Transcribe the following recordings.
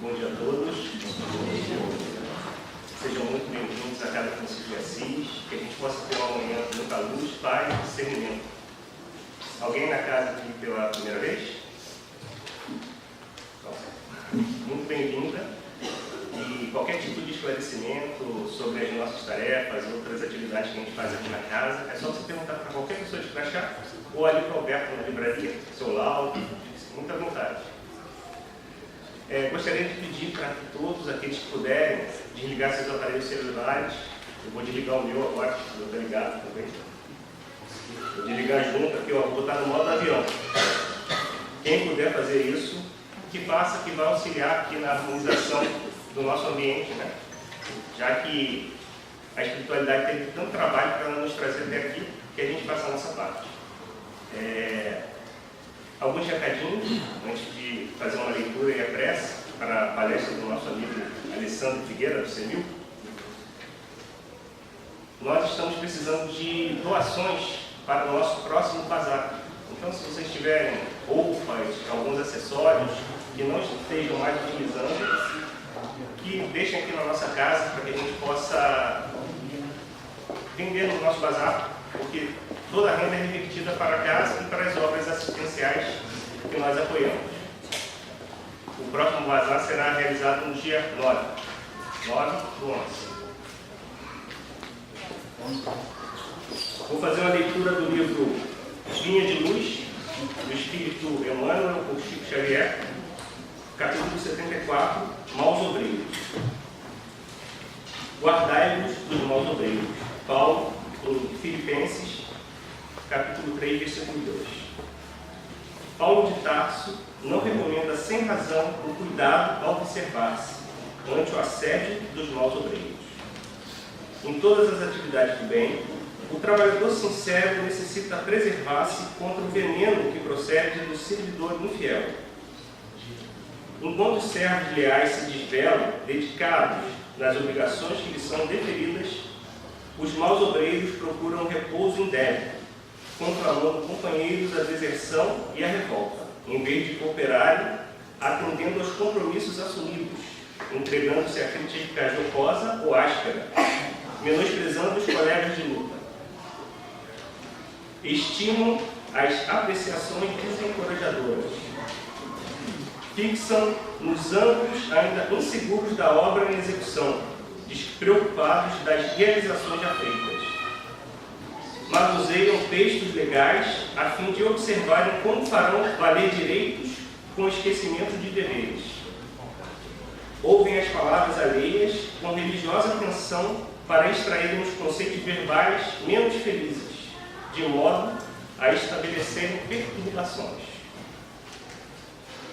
Bom dia a todos. Sejam muito bem-vindos à Casa Francisco de Assis, que a gente possa ter uma manhã com muita luz, paz e discernimento. Alguém na casa aqui pela primeira vez? Muito bem-vinda. E qualquer tipo de esclarecimento sobre as nossas tarefas, outras atividades que a gente faz aqui na casa, é só você perguntar para qualquer pessoa de crachá ou ali para o Alberto na livraria, seu laudo, muita vontade. Gostaria de pedir para que todos aqueles que puderem desligar seus aparelhos celulares. Eu vou desligar o meu agora, eu estou ligado também. Vou desligar junto aqui, ó, vou botar no modo avião. Quem puder fazer isso, que faça, que vai auxiliar aqui na harmonização do nosso ambiente, né? Já que a espiritualidade teve tanto trabalho para nos trazer até aqui, que a gente faça a nossa parte. Alguns recadinhos, antes de fazer uma leitura e a prece, para a palestra do nosso amigo Alessandro Figueira, do CEMIL. Nós estamos precisando de doações para o nosso próximo bazar. Então, se vocês tiverem roupas, alguns acessórios que não estejam mais utilizando, que deixem aqui na nossa casa para que a gente possa vender no nosso bazar, porque toda a renda é revertida para a casa e para as obras assistenciais que nós apoiamos. O próximo bazar será realizado no dia 9 do 11. Vou fazer uma leitura do livro Linha de Luz, do Espírito Emmanuel, por Chico Xavier, capítulo 74, Maus Obreiros. Guardai-vos dos maus obreiros. Paulo, em Filipenses, capítulo 3, versículo 2. Paulo de Tarso não recomenda sem razão o cuidado ao observar-se ante o assédio dos maus obreiros. Em todas as atividades do bem, o trabalhador sincero necessita preservar-se contra o veneno que procede do servidor infiel. Enquanto os servos leais se desvelam, dedicados nas obrigações que lhes são deferidas, os maus obreiros procuram repouso indébito, conclamando companheiros à deserção e à revolta, em vez de cooperarem, atendendo aos compromissos assumidos, entregando-se à crítica jocosa ou áspera, menosprezando os colegas de luta. Estimam as apreciações desencorajadoras. Fixam nos ângulos ainda inseguros da obra em execução, despreocupados das realizações já feitas. Manuseiam textos legais a fim de observarem como farão valer direitos com esquecimento de deveres. Ouvem as palavras alheias com religiosa atenção para extraírem os conceitos verbais menos felizes, de modo a estabelecerem perturbações.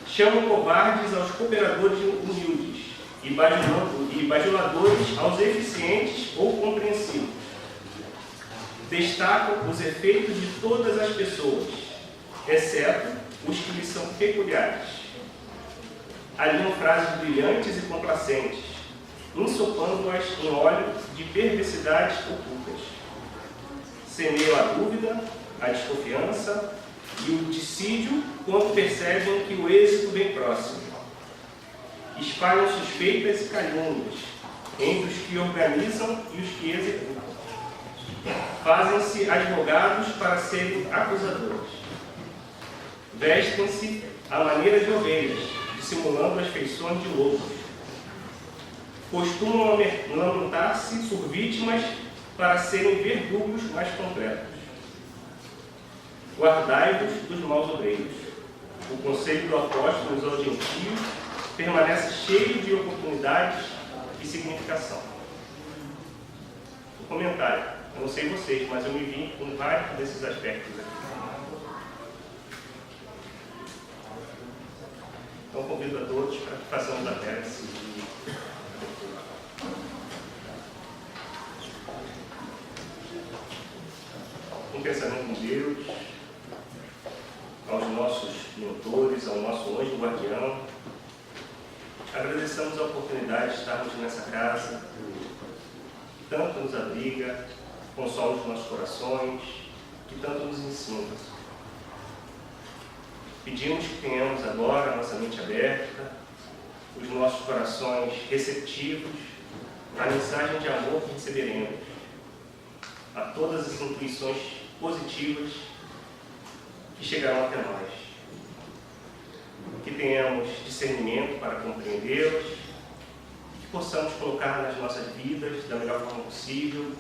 Chamam covardes aos cooperadores humildes e bajuladores aos eficientes ou compreensivos. Destacam os efeitos de todas as pessoas, exceto os que lhes são peculiares. Alinham frases brilhantes e complacentes, ensopando-as em óleo de perversidades ocultas. Semeiam a dúvida, a desconfiança e o dissídio quando percebem que o êxito vem próximo. Espalham suspeitas e calúnias entre os que organizam e os que executam. Fazem-se advogados para serem acusadores. Vestem-se à maneira de ovelhas, dissimulando as feições de lobos. Costumam lamentar-se por vítimas para serem verdugos mais completos. Guardai-vos dos maus obreiros. O conselho do apóstolo aos gentios permanece cheio de oportunidades e significação. O comentário. Eu não sei vocês, mas eu me vi com vários desses aspectos aqui. Então convido a todos para que façamos a prece. Um pensamento com Deus, aos nossos mentores, ao nosso anjo guardião. Agradecemos a oportunidade de estarmos nessa casa, que tanto nos abriga, consola os nossos corações, que tanto nos ensina. Pedimos que tenhamos agora a nossa mente aberta os nossos corações receptivos à mensagem de amor que receberemos, a todas as intuições positivas que chegarão até nós. Que tenhamos discernimento para compreendê-las, que possamos colocar nas nossas vidas da melhor forma possível,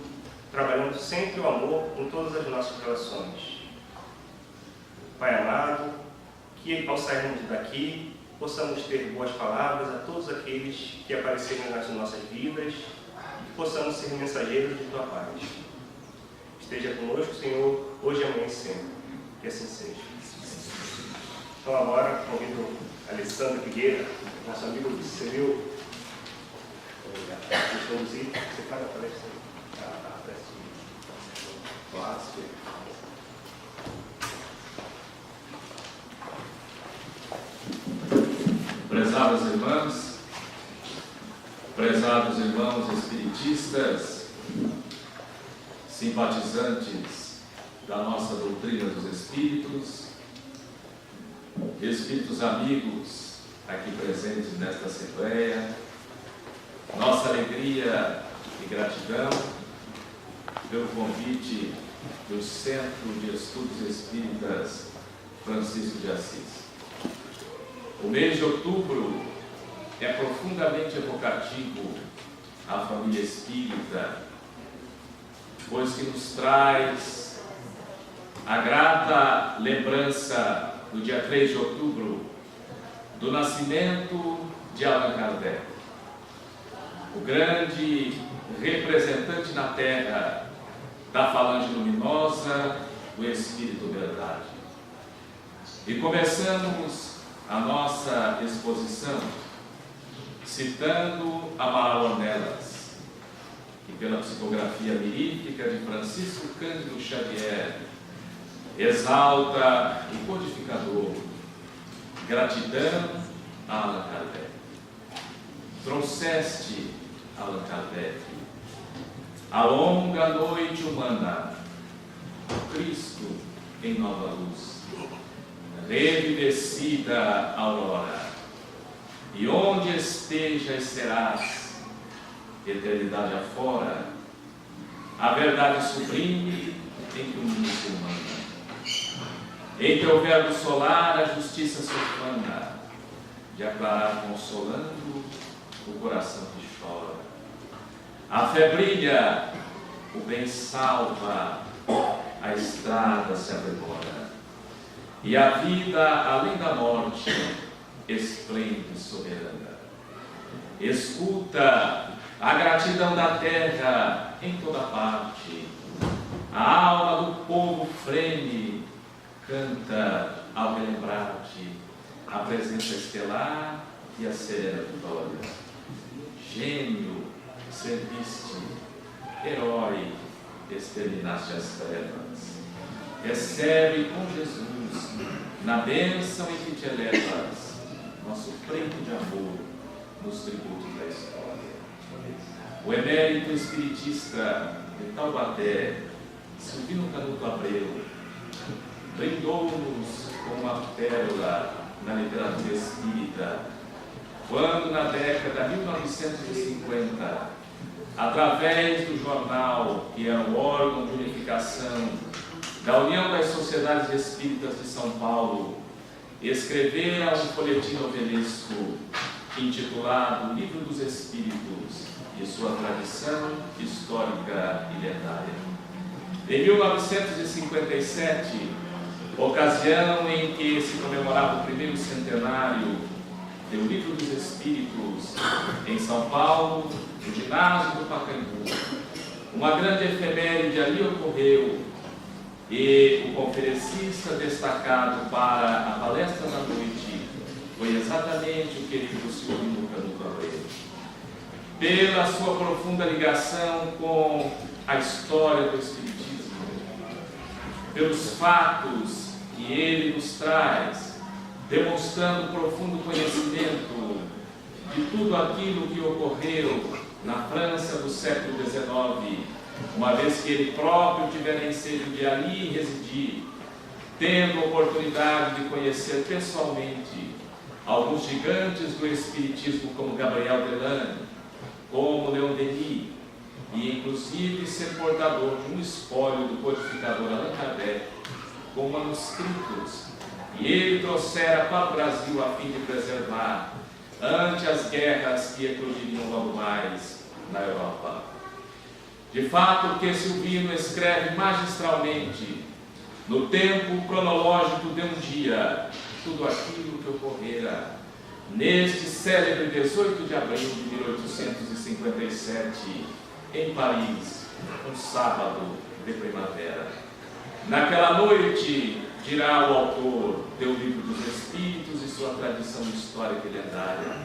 trabalhando sempre o amor em todas as nossas relações. Pai amado, que ao sairmos daqui, possamos ter boas palavras a todos aqueles que aparecerem nas nossas vidas, e possamos ser mensageiros de Tua paz. Esteja conosco, Senhor, hoje, amanhã e sempre. Que assim seja. Então agora convido a Alessandra Figueira, nosso amigo do Civil, nos conduzir. Você faz a palestra? A palestra clássica. Prezadas irmãs, prezados irmãos espiritistas, simpatizantes da nossa doutrina dos espíritos, espíritos amigos aqui presentes nesta assembleia, nossa alegria e gratidão pelo convite do Centro de Estudos Espíritas Francisco de Assis. O mês de outubro é profundamente evocativo à família espírita, pois que nos traz a grata lembrança do dia 3 de outubro do nascimento de Allan Kardec, o grande representante na Terra da falange luminosa do Espírito Verdade. E começamos a nossa exposição citando Amaral Ornelas, que pela psicografia mirífica de Francisco Cândido Xavier exalta e codificador gratidão a Allan Kardec. Trouxeste, Allan Kardec, a longa noite humana, Cristo em nova luz, revivecida aurora, e onde estejas serás, eternidade afora, a verdade sublime em que o mundo se humana. Em teu verbo solar a justiça se ufana, de aclarar consolando o coração que chora. A fé brilha, o bem salva, a estrada se aprimora, e a vida além da morte esplende soberana. Escuta a gratidão da terra em toda parte, a alma do povo freme, canta ao relembrar-te a presença estelar e a serena vitória. Gênio, serviste, herói, exterminaste as trevas. Recebe com Jesus, na bênção em que te elevas, nosso prêmio de amor nos tributos da história. O emérito espiritista de Taubaté, Silvino Canuto Abreu, brindou-nos com uma pérola na literatura espírita, quando na década de 1950, através do jornal, que era o órgão de unificação da União das Sociedades Espíritas de São Paulo, escrevera um folhetim novelesco intitulado Livro dos Espíritos e sua tradição histórica e lendária. Em 1957, ocasião em que se comemorava o primeiro centenário do Livro dos Espíritos em São Paulo, no ginásio do Pacaembu, uma grande efeméride ali ocorreu e o conferencista destacado para a palestra da noite foi exatamente o querido Silvino Canuto Abreu. Pela sua profunda ligação com a história do Espiritismo, pelos fatos que ele nos traz, demonstrando profundo conhecimento de tudo aquilo que ocorreu na França do século XIX, uma vez que ele próprio tivera ensejo de ali residir, tendo oportunidade de conhecer pessoalmente alguns gigantes do espiritismo como Gabriel Delane, como Leon Denis, e inclusive ser portador de um espólio do codificador Allan Kardec com manuscritos, e ele trouxera para o Brasil a fim de preservar ante as guerras que eclodiriam logo mais na Europa. De fato, o que Silvino escreve magistralmente no tempo cronológico de um dia, tudo aquilo que ocorrera neste célebre 18 de abril de 1857, em Paris, um sábado de primavera. Naquela noite, dirá o autor do Livro dos Espíritos e sua tradição histórica e lendária,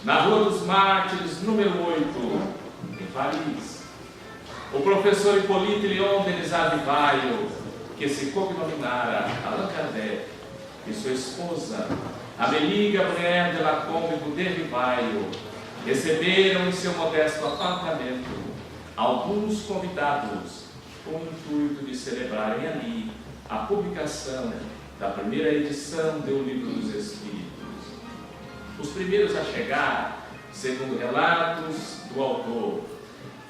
na Rua dos Mártires, número 8, em Paris, o professor Hippolyte Léon Denis Rivaio, que se cognominara Allan Kardec, e sua esposa, Amélie Gabrielle de Lacombe Boudet Rivaio, receberam em seu modesto apartamento alguns convidados com o intuito de celebrarem ali a publicação da primeira edição do Livro dos Espíritos. Os primeiros a chegar, segundo relatos do autor,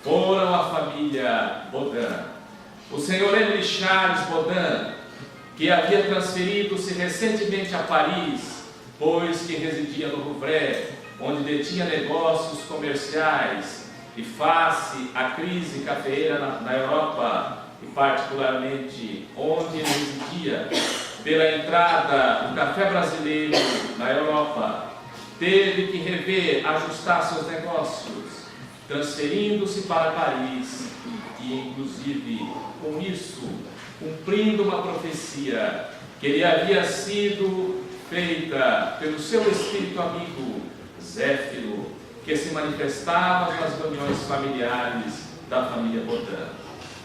foram a família Baudin. O senhor Henri Charles Baudin, que havia transferido-se recentemente a Paris, pois que residia no Rouvray, onde detinha negócios comerciais, e face à crise cafeeira na Europa, e particularmente onde ele residia, pela entrada do café brasileiro na Europa, teve que rever, ajustar seus negócios, transferindo-se para Paris, e inclusive com isso cumprindo uma profecia que lhe havia sido feita pelo seu espírito amigo Zéfiro, que se manifestava nas reuniões familiares da família Baudin.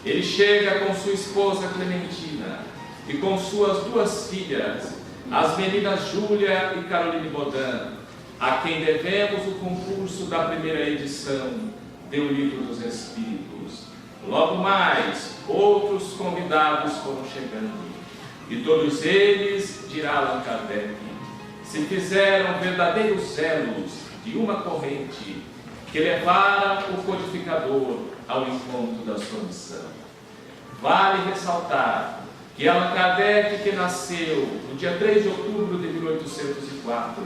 Ele chega com sua esposa Clementina e com suas duas filhas, as meninas Júlia e Caroline Baudin, a quem devemos o concurso da primeira edição do Livro dos Espíritos. Logo mais, outros convidados foram chegando, e todos eles, dirá Allan Kardec, se fizeram verdadeiros elos de uma corrente que levara o codificador ao encontro da sua missão. Vale ressaltar que Allan Kardec, que nasceu no dia 3 de outubro de 1804,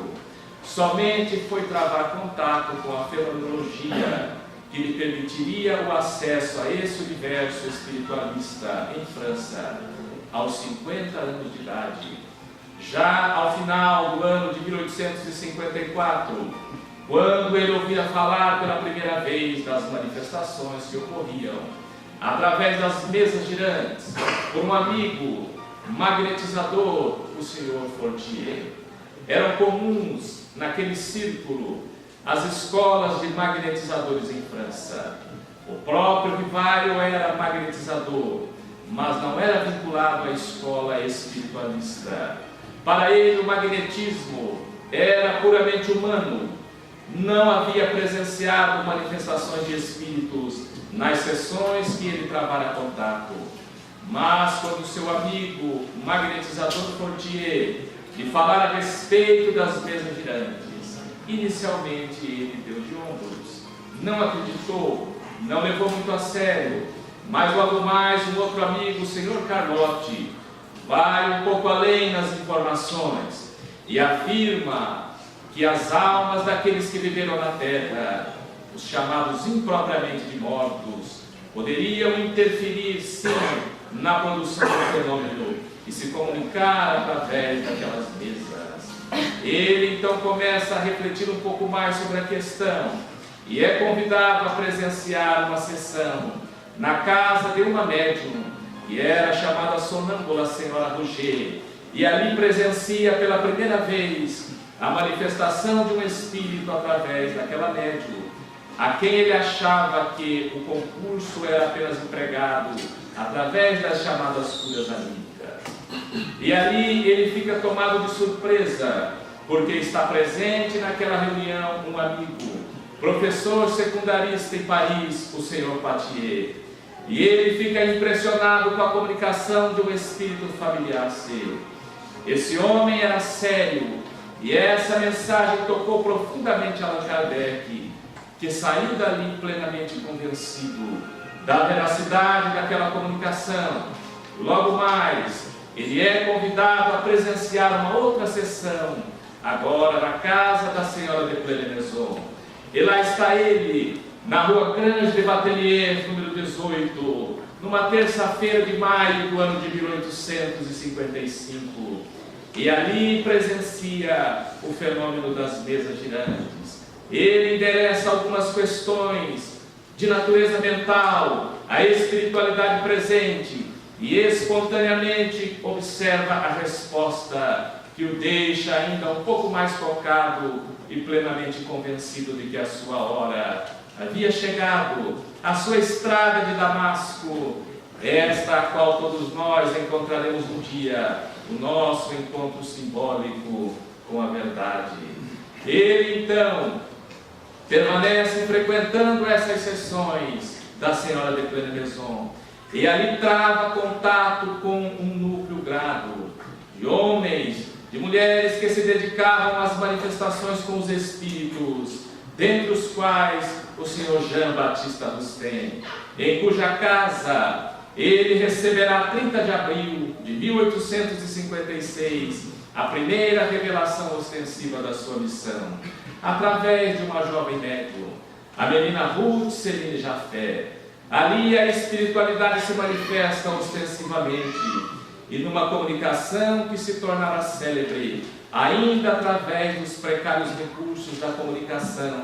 somente foi travar contato com a fenomenologia que lhe permitiria o acesso a esse universo espiritualista em França aos 50 anos de idade. Já ao final do ano de 1854, quando ele ouvia falar pela primeira vez das manifestações que ocorriam através das mesas girantes por um amigo magnetizador, o Sr. Fortier, eram comuns naquele círculo as escolas de magnetizadores em França. O próprio Rivaio era magnetizador, mas não era vinculado à escola espiritualista. Para ele, o magnetismo era puramente humano. Não havia presenciado manifestações de espíritos nas sessões que ele travara contato. Mas quando seu amigo magnetizador Fortier lhe falar a respeito das mesas girantes, inicialmente ele deu de ombros, não acreditou, não levou muito a sério, mas logo mais um outro amigo, o Sr. Carlotti, vai um pouco além nas informações e afirma que as almas daqueles que viveram na Terra, os chamados impropriamente de mortos, poderiam interferir sim na produção do fenômeno e se comunicar através daquelas mesas. Ele então começa a refletir um pouco mais sobre a questão e é convidado a presenciar uma sessão na casa de uma médium que era chamada sonâmbula Senhora Rouget, e ali presencia pela primeira vez a manifestação de um espírito através daquela médium, a quem ele achava que o concurso era apenas empregado através das chamadas curas anímicas. E ali ele fica tomado de surpresa, porque está presente naquela reunião um amigo, professor secundarista em Paris, o Sr. Patier, e ele fica impressionado com a comunicação de um espírito familiar seu. Esse homem era sério E essa mensagem tocou profundamente Allan Kardec, que saiu dali plenamente convencido da veracidade daquela comunicação. Logo mais, ele é convidado a presenciar uma outra sessão, agora na casa da senhora de Pleyel-Maison. E lá está ele, na rua Grange de Batelier, número 18, numa terça-feira de maio do ano de 1855. E ali presencia o fenômeno das mesas girantes. Ele endereça algumas questões de natureza mental, a espiritualidade presente, e espontaneamente observa a resposta que o deixa ainda um pouco mais tocado e plenamente convencido de que a sua hora havia chegado, a sua estrada de Damasco, esta a qual todos nós encontraremos um dia, o nosso encontro simbólico com a verdade. Ele então permanece frequentando essas sessões da senhora de Pleyel-Maison, e ali trava contato com um núcleo grado de homens, de mulheres que se dedicavam às manifestações com os espíritos, dentre os quais o senhor Jean Baptiste Rustem, em cuja casa ele receberá 30 de abril de 1856 a primeira revelação ostensiva da sua missão, através de uma jovem médium, a menina Ruth Celine Jaffé. Ali a espiritualidade se manifesta ostensivamente, e numa comunicação que se tornará célebre, ainda através dos precários recursos da comunicação,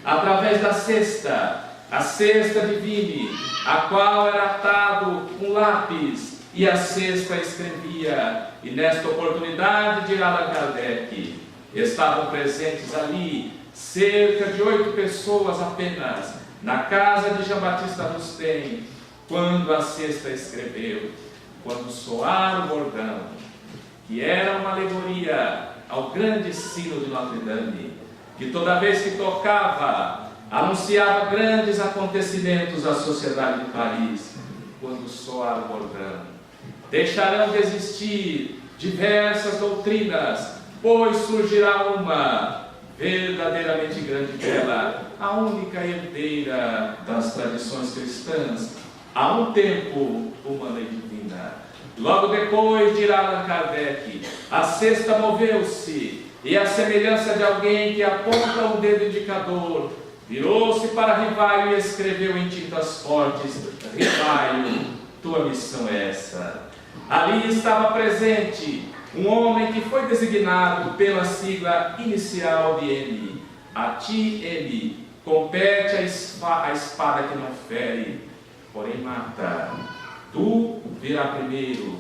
através da cesta, a cesta divine, a qual era atado um lápis, e a cesta escrevia. E nesta oportunidade de Allan Kardec, estavam presentes ali cerca de 8 pessoas apenas, na casa de Jean Baptiste Rustem, quando a cesta escreveu, quando soar o bordão, que era uma alegoria ao grande sino de Notre Dame, que toda vez que tocava, anunciava grandes acontecimentos à sociedade de Paris. Quando soar o bordão, deixarão de existir diversas doutrinas, pois surgirá uma verdadeiramente grande dela, a única herdeira das tradições cristãs, há um tempo humana e divina. Logo depois, dirá Allan Kardec, a cesta moveu-se, e a semelhança de alguém que aponta o dedo indicador, virou-se para Rivaio e escreveu em tintas fortes: Rivaio, tua missão é essa. Ali estava presente um homem que foi designado pela sigla inicial de M. A ti, M, compete a espada que não fere, porém mata. Tu virá primeiro,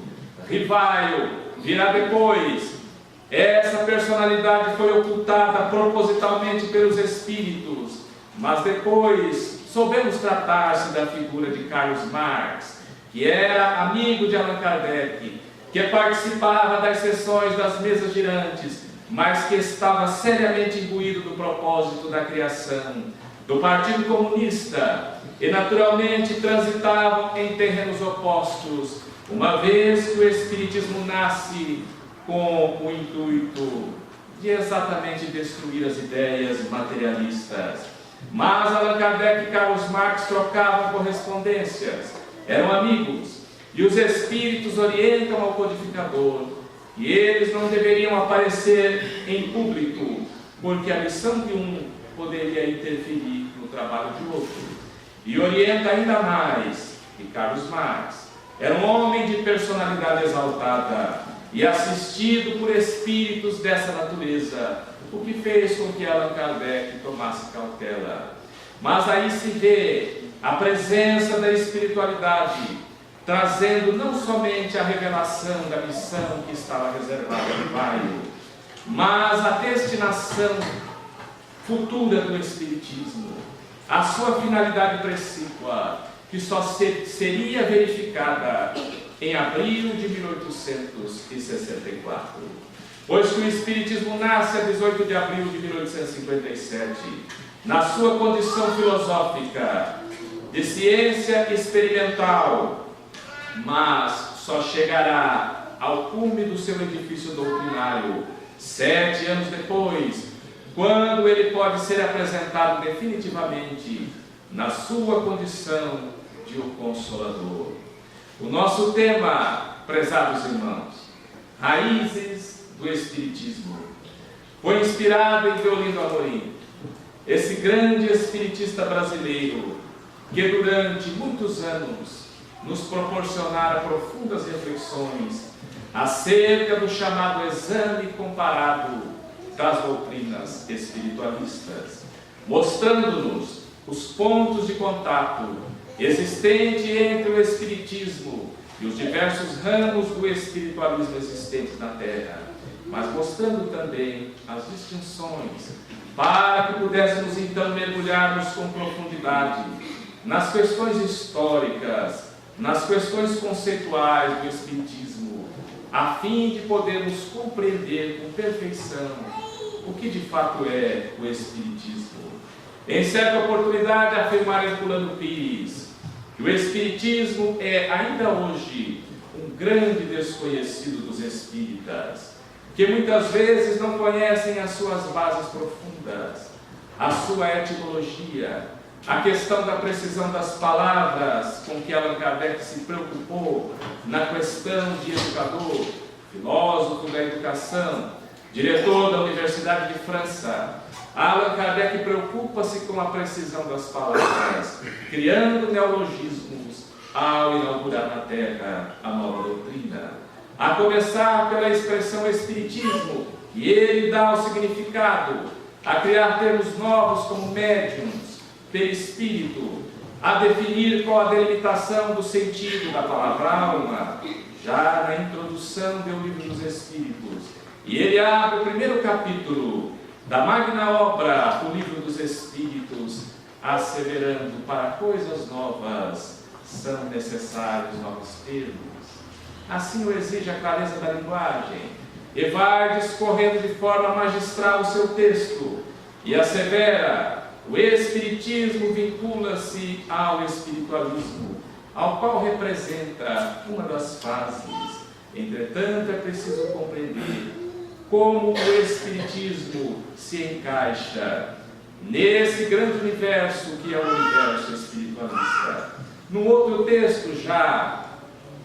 Rivaio virá depois. Essa personalidade foi ocultada propositalmente pelos espíritos, mas depois soubemos tratar-se da figura de Carlos Marx, que era amigo de Allan Kardec, que participava das sessões das mesas girantes, mas que estava seriamente imbuído do propósito da criação do Partido Comunista, e naturalmente transitavam em terrenos opostos, uma vez que o Espiritismo nasce com o intuito de exatamente destruir as ideias materialistas. Mas Allan Kardec e Carlos Marx trocavam correspondências, eram amigos, e os espíritos orientam ao codificador que eles não deveriam aparecer em público, porque a missão de um poderia interferir no trabalho de outro. E orienta ainda mais que Carlos Marx era um homem de personalidade exaltada e assistido por espíritos dessa natureza, o que fez com que Allan Kardec tomasse cautela. Mas aí se vê a presença da espiritualidade, trazendo não somente a revelação da missão que estava reservada ao Rivaio, mas a destinação futura do Espiritismo, a sua finalidade precípua, que só seria verificada em abril de 1864. Pois que o Espiritismo nasce a 18 de abril de 1857, na sua condição filosófica, de ciência experimental, mas só chegará ao cume do seu edifício doutrinário 7 anos depois, quando ele pode ser apresentado definitivamente na sua condição de o Consolador. O nosso tema, prezados irmãos, raízes do Espiritismo, foi inspirado em Deolindo Amorim, esse grande espiritista brasileiro que durante muitos anos nos proporcionara profundas reflexões acerca do chamado exame comparado das doutrinas espiritualistas, mostrando-nos os pontos de contato existentes entre o Espiritismo e os diversos ramos do espiritualismo existentes na Terra, mas mostrando também as distinções, para que pudéssemos então mergulharmos com profundidade nas questões históricas, nas questões conceituais do Espiritismo, a fim de podermos compreender com perfeição o que de fato é o Espiritismo. Em certa oportunidade, afirmar Herculano Pires que o Espiritismo é ainda hoje um grande desconhecido dos espíritas, que muitas vezes não conhecem as suas bases profundas, a sua etimologia, a questão da precisão das palavras com que Allan Kardec se preocupou na questão de educador, filósofo da educação, diretor da Universidade de França. Allan Kardec preocupa-se com a precisão das palavras, criando neologismos ao inaugurar na Terra a nova doutrina. A começar pela expressão Espiritismo, que ele dá o significado, a criar termos novos como médiums, perispírito, a definir qual a delimitação do sentido da palavra alma, já na introdução do Livro dos Espíritos. E ele abre o primeiro capítulo da magna obra, o Livro dos Espíritos, asseverando: para coisas novas são necessários novos termos. Assim o exige a clareza da linguagem, e vai discorrendo de forma magistral o seu texto, e assevera: o Espiritismo vincula-se ao espiritualismo, ao qual representa uma das fases. Entretanto, é preciso compreender como o Espiritismo se encaixa nesse grande universo que é o universo espiritualista. No outro texto, já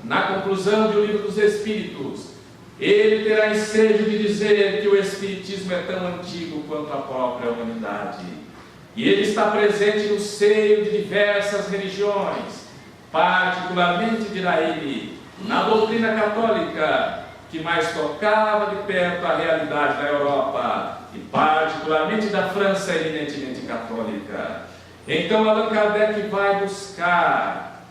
na conclusão do Livro dos Espíritos, ele terá ensejo de dizer que o Espiritismo é tão antigo quanto a própria humanidade. E ele está presente no seio de diversas religiões, particularmente, dirá ele, na doutrina católica, que mais tocava de perto a realidade da Europa, e particularmente da França eminentemente católica. Então Allan Kardec vai buscar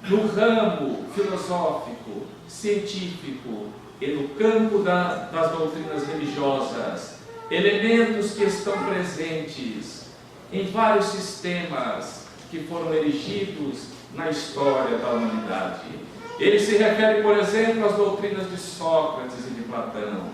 no ramo filosófico, científico e no campo das doutrinas religiosas elementos que estão presentes em vários sistemas que foram erigidos na história da humanidade. Ele se refere, por exemplo, às doutrinas de Sócrates e de Platão,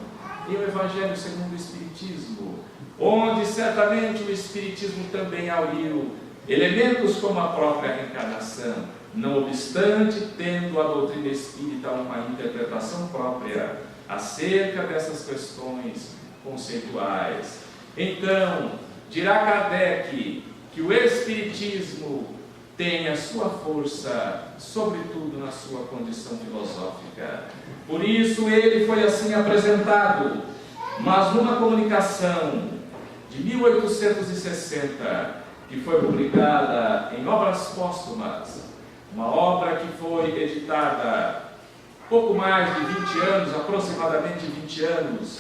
e o Evangelho segundo o Espiritismo, onde certamente o Espiritismo também auriu elementos como a própria reencarnação, não obstante tendo a doutrina espírita uma interpretação própria acerca dessas questões conceituais. Então, dirá Kardec que o Espiritismo tem a sua força, sobretudo na sua condição filosófica. Por isso ele foi assim apresentado, mas numa comunicação de 1860, que foi publicada em Obras Póstumas, uma obra que foi editada pouco mais de 20 anos, aproximadamente 20 anos,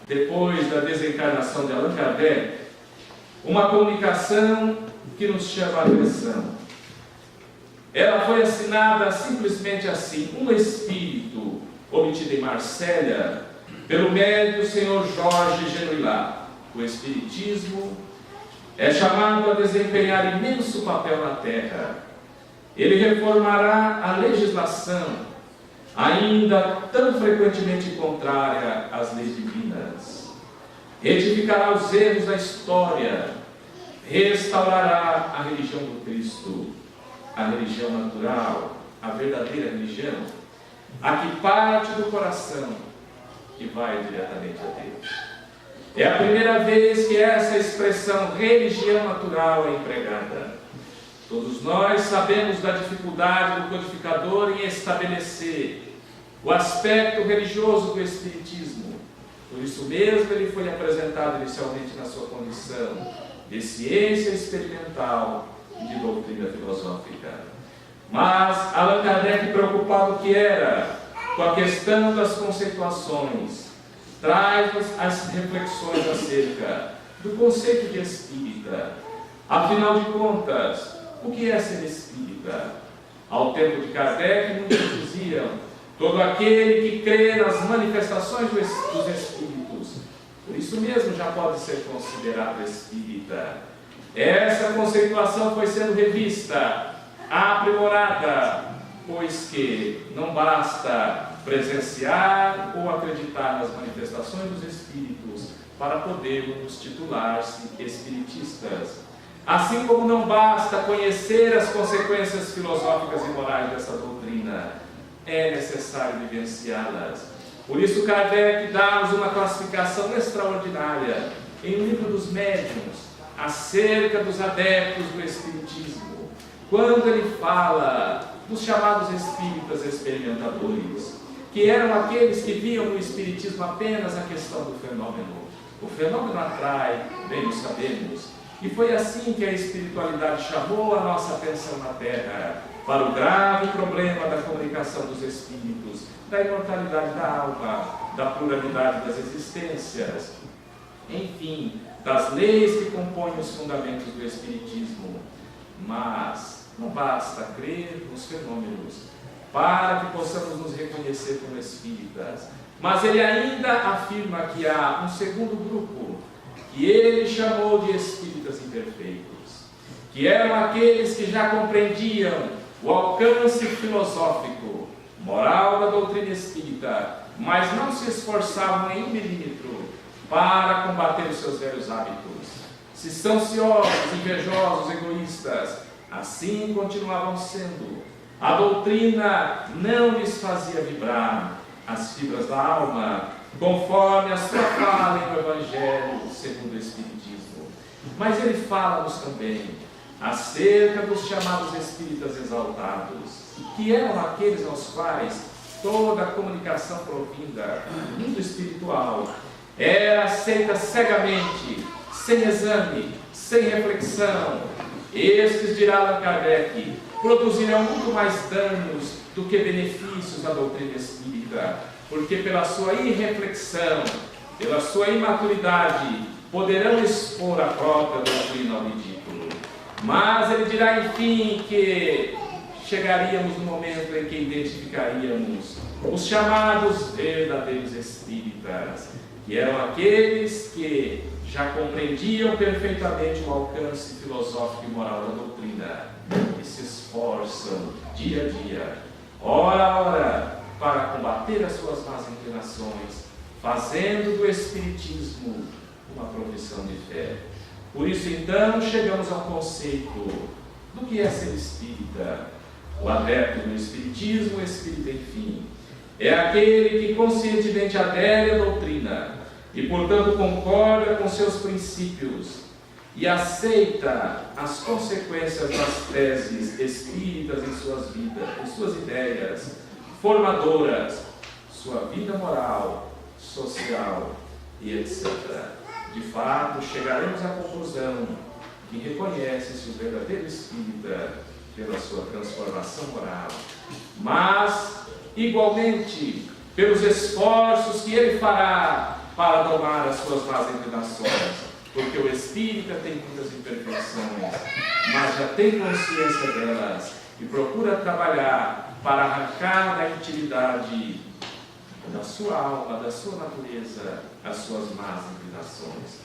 depois da desencarnação de Allan Kardec, uma comunicação que nos chama a atenção. Ela foi assinada simplesmente assim: um espírito, obtido em Marsella, pelo médium Sr. Jorge Genuillat. O Espiritismo é chamado a desempenhar imenso papel na Terra. Ele reformará a legislação, ainda tão frequentemente contrária às leis divinas. Retificará os erros da história, restaurará a religião do Cristo, a religião natural, a verdadeira religião, a que parte do coração que vai diretamente a Deus. É a primeira vez que essa expressão religião natural é empregada. Todos nós sabemos da dificuldade do codificador em estabelecer o aspecto religioso do Espiritismo. Por isso mesmo ele foi apresentado inicialmente na sua condição de ciência experimental e de doutrina filosófica. Mas Allan Kardec, preocupado que era com a questão das conceituações, traz-nos as reflexões acerca do conceito de espírita. Afinal de contas, o que é ser espírita? Ao tempo de Kardec, muitos diziam: todo aquele que crê nas manifestações dos espíritos, por isso mesmo já pode ser considerado espírita. Essa conceituação foi sendo revista, aprimorada, pois que não basta presenciar ou acreditar nas manifestações dos espíritos para podermos titular-se espiritistas. Assim como não basta conhecer as consequências filosóficas e morais dessa doutrina, é necessário vivenciá-las. Por isso Kardec dá-nos uma classificação extraordinária em O Livro dos Médiuns acerca dos adeptos do Espiritismo, quando ele fala dos chamados espíritas experimentadores, que eram aqueles que viam no Espiritismo apenas a questão do fenômeno. O fenômeno atrai, bem o sabemos, e foi assim que a espiritualidade chamou a nossa atenção na Terra, para o grave problema da comunicação dos espíritos, da imortalidade da alma, da pluralidade das existências, enfim, das leis que compõem os fundamentos do Espiritismo. Mas não basta crer nos fenômenos para que possamos nos reconhecer como espíritas. Mas ele ainda afirma que há um segundo grupo, que ele chamou de espíritas imperfeitos, que eram aqueles que já compreendiam o alcance filosófico, moral da doutrina espírita, mas não se esforçavam em 1 milímetro para combater os seus velhos hábitos. Se são ansiosos, invejosos, egoístas, assim continuavam sendo. A doutrina não lhes fazia vibrar as fibras da alma, conforme a sua fala em o Evangelho segundo o Espiritismo. Mas ele fala-nos também acerca dos chamados espíritas exaltados, que eram aqueles aos quais toda a comunicação provinda do mundo espiritual era aceita cegamente, sem exame, sem reflexão. Estes, dirá Allan Kardec, produzirão muito mais danos do que benefícios da doutrina espírita, porque pela sua irreflexão, pela sua imaturidade, poderão expor a própria doutrina ao ridículo. Mas ele dirá, enfim, que chegaríamos no momento em que identificaríamos os chamados verdadeiros espíritas, que eram aqueles que já compreendiam perfeitamente o alcance filosófico e moral da doutrina, e se esforçam dia a dia, hora a hora, para combater as suas más inclinações, fazendo do Espiritismo uma profissão de fé. Por isso, então, chegamos ao conceito do que é ser espírita. O adepto do Espiritismo, o espírita, enfim, é aquele que conscientemente adere à doutrina e, portanto, concorda com seus princípios e aceita as consequências das teses espíritas em suas vidas, em suas ideias formadoras, sua vida moral, social e etc. De fato, chegaremos à conclusão que reconhece-se o verdadeiro espírita pela sua transformação moral, mas, igualmente, pelos esforços que ele fará para domar as suas más inclinações, porque o espírita tem muitas imperfeições, mas já tem consciência delas e procura trabalhar para arrancar da intimidade da sua alma, da sua natureza, as suas más inclinações.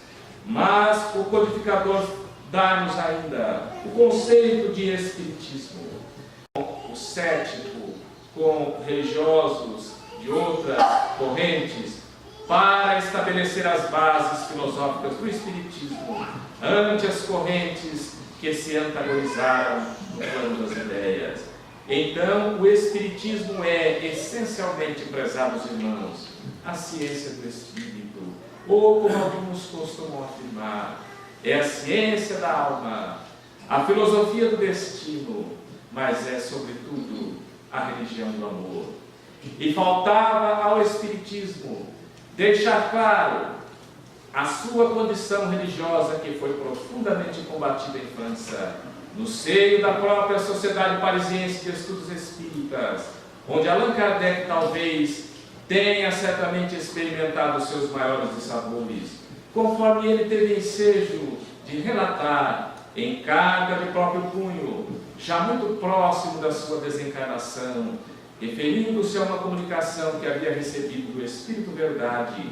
Mas o codificador dá-nos ainda o conceito de espiritismo, com o cético, com religiosos de outras correntes, para estabelecer as bases filosóficas do espiritismo ante as correntes que se antagonizaram no plano das ideias. Então, o Espiritismo é, essencialmente, prezados irmãos, a ciência do Espírito, ou, como alguns costumam afirmar, é a ciência da alma, a filosofia do destino, mas é, sobretudo, a religião do amor. E faltava ao Espiritismo deixar claro a sua condição religiosa, que foi profundamente combatida em França, no seio da própria Sociedade Parisiense de Estudos Espíritas, onde Allan Kardec talvez tenha certamente experimentado os seus maiores dissabores, conforme ele teve ensejo de relatar em carta de próprio punho, já muito próximo da sua desencarnação, referindo-se a uma comunicação que havia recebido do Espírito Verdade,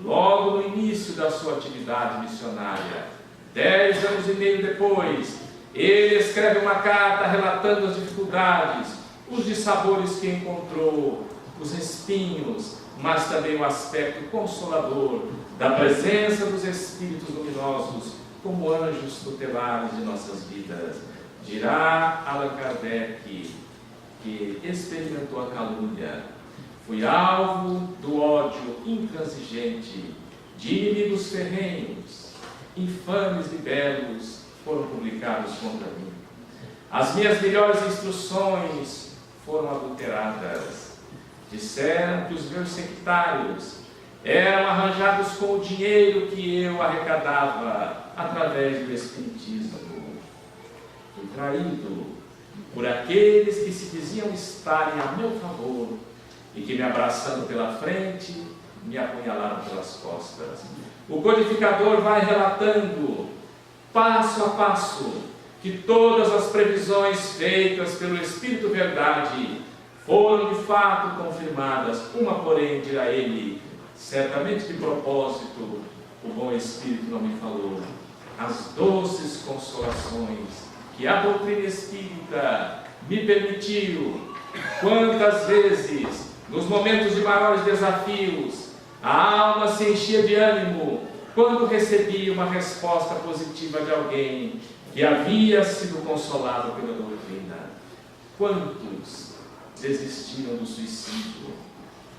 logo no início da sua atividade missionária. 10 anos e meio depois, ele escreve uma carta relatando as dificuldades, os dissabores que encontrou, os espinhos, mas também o aspecto consolador da presença dos Espíritos luminosos como anjos tutelares de nossas vidas. Dirá Allan Kardec que experimentou a calúnia, fui alvo do ódio intransigente de inimigos ferrenhos, infames libelos foram publicados contra mim. As minhas melhores instruções foram adulteradas. Disseram que os meus sectários eram arranjados com o dinheiro que eu arrecadava através do Espiritismo. Fui traído por aqueles que se diziam estarem a meu favor e que, me abraçando pela frente, me apunhalaram pelas costas. O codificador vai relatando, passo a passo, que todas as previsões feitas pelo Espírito Verdade foram de fato confirmadas. Uma, porém, dirá ele, certamente de propósito, o bom Espírito não me falou. As doces consolações que a doutrina espírita me permitiu. Quantas vezes, nos momentos de maiores desafios, a alma se enchia de ânimo quando recebia uma resposta positiva de alguém que havia sido consolado pela doutrina. Quantos desistiram do suicídio,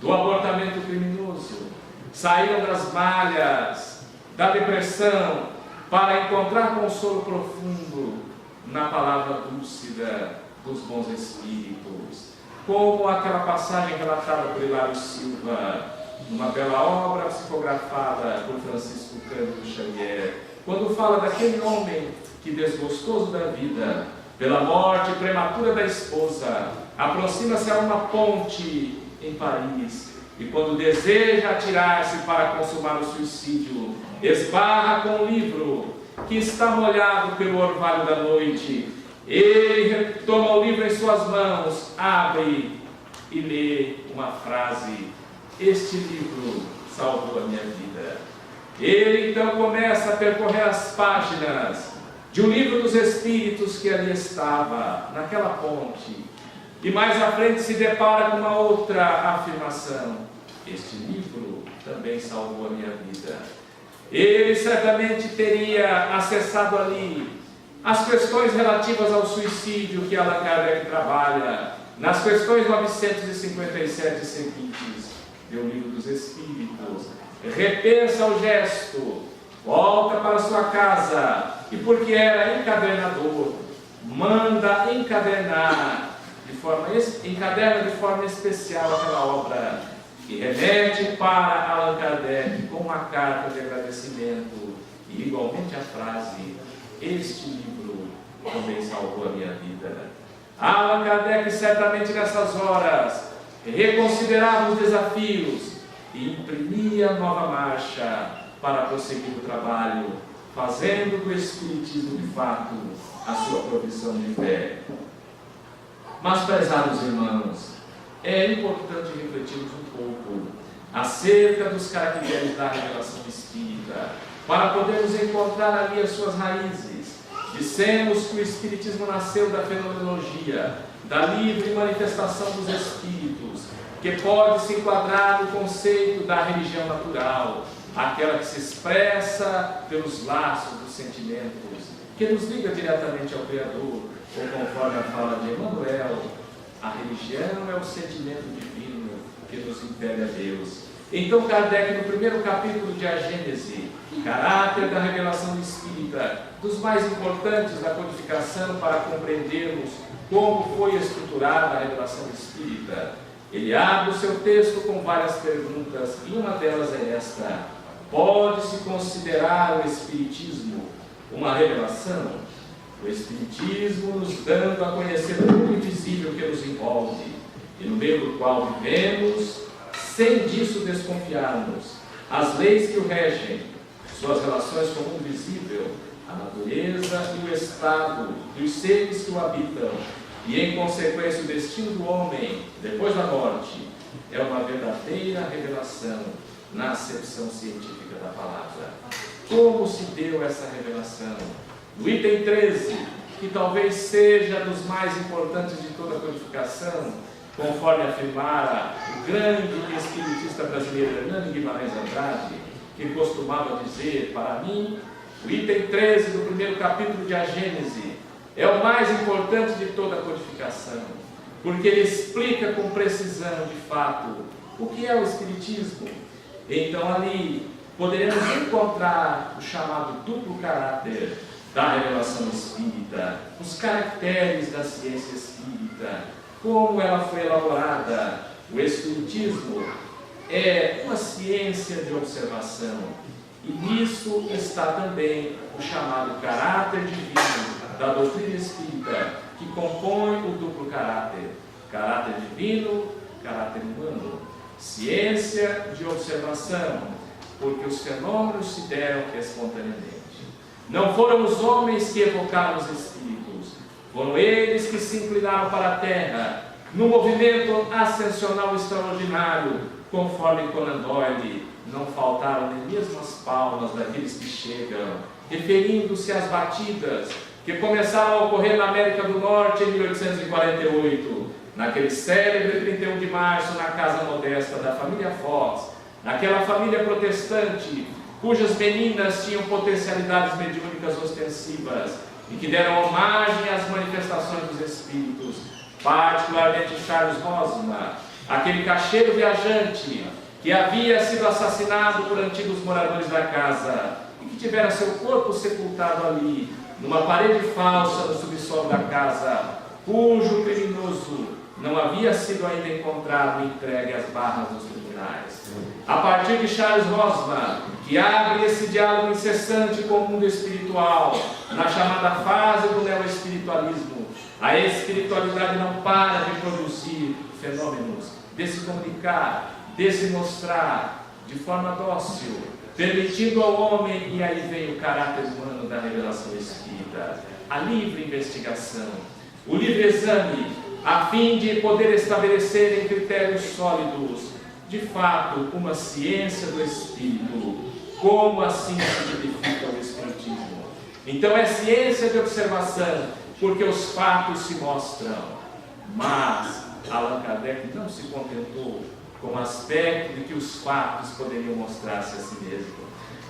do abortamento criminoso, saíram das malhas, da depressão, para encontrar consolo profundo na palavra dúlcida dos bons espíritos, como aquela passagem relatada por Hilário Silva, numa bela obra psicografada por Francisco Cândido Xavier, quando fala daquele homem que, desgostoso da vida, pela morte prematura da esposa, aproxima-se a uma ponte em Paris, e quando deseja atirar-se para consumar o suicídio, esbarra com um livro que está molhado pelo orvalho da noite. Ele toma o livro em suas mãos, abre e lê uma frase: este livro salvou a minha vida. Ele então começa a percorrer as páginas de um livro dos Espíritos que ali estava, naquela ponte, e mais à frente se depara com uma outra afirmação: este livro também salvou a minha vida. Ele certamente teria acessado ali as questões relativas ao suicídio que Allan Kardec trabalha nas questões 957 e seguintes do Livro dos Espíritos. Repensa o gesto, volta para sua casa e, porque era encadernador, manda encaderna de forma especial aquela obra e remete para Allan Kardec com uma carta de agradecimento e igualmente a frase: este livro também salvou a minha vida. Allan Kardec certamente nessas horas reconsiderava os desafios e imprimia nova marcha para prosseguir o trabalho, fazendo do Espiritismo de fato a sua profissão de fé. Mas, prezados irmãos, é importante refletirmos um pouco acerca dos caracteres da revelação espírita, para podermos encontrar ali as suas raízes. Dissemos que o Espiritismo nasceu da fenomenologia, da livre manifestação dos Espíritos, que pode se enquadrar no conceito da religião natural, aquela que se expressa pelos laços dos sentimentos, que nos liga diretamente ao Criador, ou conforme a fala de Emmanuel, A religião é o sentimento divino que nos impele a Deus. Então Kardec, no primeiro capítulo de A Gênese, caráter da revelação espírita, dos mais importantes da codificação para compreendermos como foi estruturada a revelação espírita, ele abre o seu texto com várias perguntas, e uma delas é esta: pode-se considerar o Espiritismo uma revelação? O Espiritismo nos dando a conhecer o mundo invisível que nos envolve, e no meio do qual vivemos, sem disso desconfiarmos, as leis que o regem, suas relações com o mundo visível, a natureza e o estado dos seres que o habitam, e em consequência o destino do homem depois da morte, é uma verdadeira revelação na acepção científica da palavra. Como se deu essa revelação? No item 13, que talvez seja dos mais importantes de toda a codificação, conforme afirmara o grande espiritista brasileiro Hernando Guimarães Andrade, que costumava dizer: para mim, o item 13 do primeiro capítulo de A Gênese é o mais importante de toda a codificação, porque ele explica com precisão, de fato, o que é o Espiritismo. Então ali poderemos encontrar o chamado duplo caráter da revelação espírita, os caracteres da ciência espírita, como ela foi elaborada. O Espiritismo é uma ciência de observação, e nisso está também o chamado caráter divino da doutrina espírita, que compõe o duplo caráter: caráter divino, caráter humano. Ciência de observação, porque os fenômenos se deram espontaneamente. Não foram os homens que evocaram os espíritos, foram eles que se inclinaram para a terra, num movimento ascensional extraordinário, conforme Conan Doyle. Não faltaram nem mesmo as palmas daqueles que chegam, referindo-se às batidas que começaram a ocorrer na América do Norte em 1848, naquele célebre 31 de março, na casa modesta da família Fox, naquela família protestante, cujas meninas tinham potencialidades mediúnicas ostensivas e que deram homagem às manifestações dos espíritos, particularmente Charles Rosma, aquele cacheiro viajante que havia sido assassinado por antigos moradores da casa e que tivera seu corpo sepultado ali, numa parede falsa no subsolo da casa, cujo criminoso não havia sido ainda encontrado e entregue às barras dos tribunais. A partir de Charles Rosma, que abre esse diálogo incessante com o mundo espiritual, na chamada fase do neoespiritualismo, a espiritualidade não para de produzir fenômenos, de se comunicar, de se mostrar de forma dócil, permitindo ao homem, e aí vem o caráter humano da revelação espírita, a livre investigação, o livre exame, a fim de poder estabelecer em critérios sólidos, de fato, uma ciência do espírito, como assim se tipifica o espiritismo. Então é ciência de observação, porque os fatos se mostram, mas Allan Kardec não se contentou com o aspecto de que os fatos poderiam mostrar-se a si mesmo.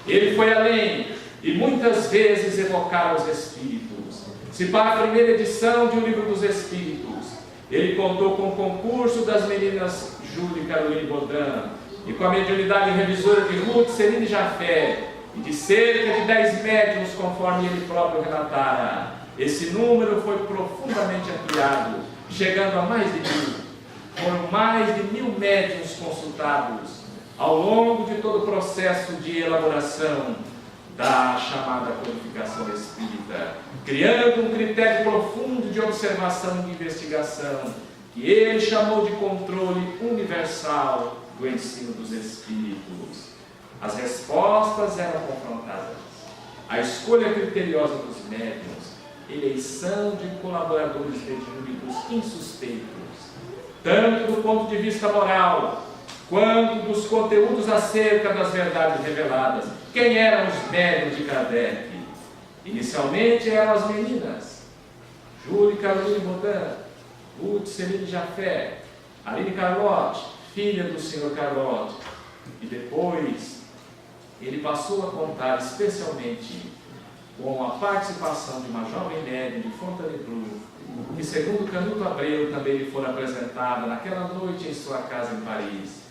Ele foi além e muitas vezes evocaram os espíritos. Se para a primeira edição de O Livro dos Espíritos, ele contou com o concurso das meninas Júlia e Caroline Baudin, e com a mediunidade revisora de Ruth Celine Jafé, e de cerca de 10 médiuns, conforme ele próprio relatara, esse número foi profundamente ampliado, chegando a mais de 1000. Foram mais de 1000 médiuns consultados ao longo de todo o processo de elaboração da chamada codificação espírita, criando um critério profundo de observação e de investigação, que ele chamou de controle universal do ensino dos espíritos. As respostas eram confrontadas, a escolha criteriosa dos médiuns, eleição de colaboradores mediúnicos insuspeitos, tanto do ponto de vista moral, quanto dos conteúdos acerca das verdades reveladas. Quem eram os médiuns de Kardec? Inicialmente eram as meninas, Júlia e Caroline Baudin, Ruth Celine Jafé, Aline Carlotte, filha do Sr. Carlotte, e depois ele passou a contar especialmente com a participação de uma jovem médium de Fontainebleau, que, segundo Canuto Abreu, também lhe fora apresentada naquela noite em sua casa em Paris,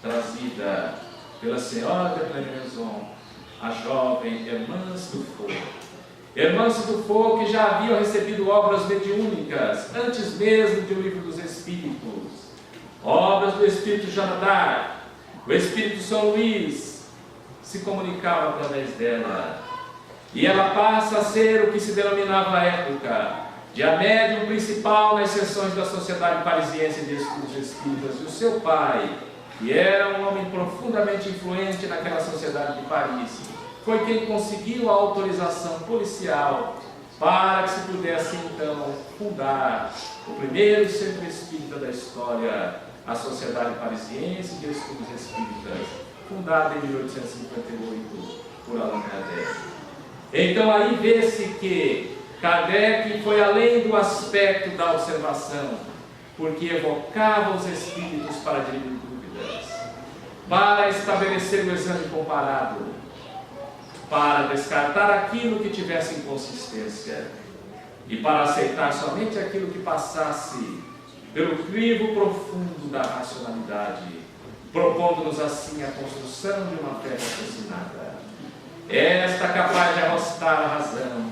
trazida pela senhora de Clemenceau, a jovem Hermance Dufour. Hermance Dufour, que já havia recebido obras mediúnicas antes mesmo de O Livro dos Espíritos, obras do Espírito Jeanne d'Arc, o Espírito São Luís, se comunicava através dela. E ela passa a ser o que se denominava à época de a médium principal nas sessões da Sociedade Parisiense de Estudos Espíritas. E o seu pai, que era um homem profundamente influente naquela sociedade de Paris, foi quem conseguiu a autorização policial para que se pudesse então fundar o primeiro centro espírita da história, a Sociedade Parisiense de Estudos Espíritas, fundada em 1858 por Allan Kardec. Então aí vê-se que Kardec foi além do aspecto da observação, porque evocava os espíritos para dirimir dúvidas, para estabelecer o exame comparado, para descartar aquilo que tivesse inconsistência e para aceitar somente aquilo que passasse pelo crivo profundo da racionalidade, propondo-nos assim a construção de uma fé raciocinada. Esta capaz de arrostar a razão,